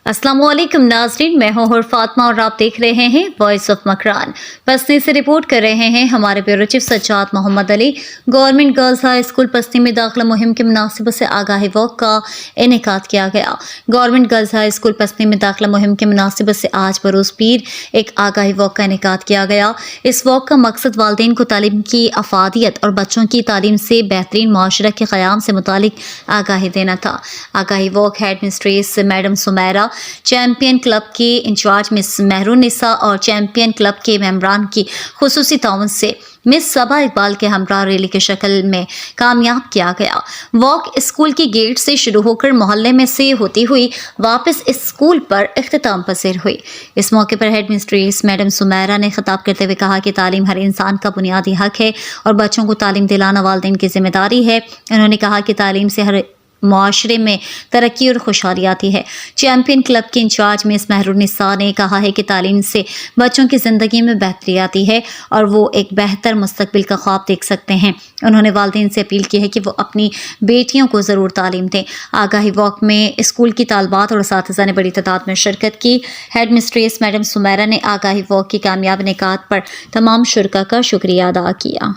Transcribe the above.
अस्सलाम वालेकुम नाज़रीन, मैं हूँ हुर फातिमा और आप देख रहे हैं वॉइस ऑफ मकरान। पसनी से रिपोर्ट कर रहे हैं हमारे bureau chief Sajjad Mohammad Ali. Government girls high school Pasni में दाखिला मुहिम के मुनासिबत से आगाही वॉक का इनेकाद किया गया। Government girls high school Pasni में दाखिला मुहिम के मुनासिबत से आज बरोज़ पीर एक आगाही वॉक का इनेकाद किया गया। इस वॉक का मकसद वालिदैन को तालीम की अफादियत और बच्चों की तालीम से बेहतरीन माशरा के क़याम से मुतालिक आगाही देना था। आगाही walk headmistress madam Sumaira, champion club के इंचार्ज मिस मेहरुन्निसा और चैम्पियन क्लब के मेंबरान की खुसूसी ताउन से मिस सबा इकबाल के हमरा रैली की शक्ल में कामयाब किया गया। वॉक स्कूल की गेट से शुरू होकर मोहल्ले में से होती हुई वापस इस स्कूल पर इख्तिताम पसीर हुई। इस मौके पर हेड मिस्ट्रेस मैडम सुमैरा ने खिताब करते हुए कहा कि तालीम हर इंसान का बुनियादी हक है और बच्चों को तालीम दिलाना वालिदैन की जिम्मेदारी है। उन्होंने कहा कि तालीम से हर माशरे में तरक्की और खुशहाली आती है। चैम्पियन क्लब के इंचार्ज मिस मेहरुन्निसा ने कहा है कि तालीम से बच्चों की ज़िंदगी में बेहतरी आती है और वो एक बेहतर मुस्तकबिल का ख्वाब देख सकते हैं। उन्होंने वालिदैन से अपील की है कि वो अपनी बेटियों को ज़रूर तालीम दें। आगाही वॉक में स्कूल की तालबात और असातिज़ा ने बड़ी तादाद में शिरकत की। हेड मिस्ट्रेस मैडम सुमैरा ने आगाही वॉक की कामयाब इनेकाद पर तमाम शुरका का शुक्रिया अदा किया।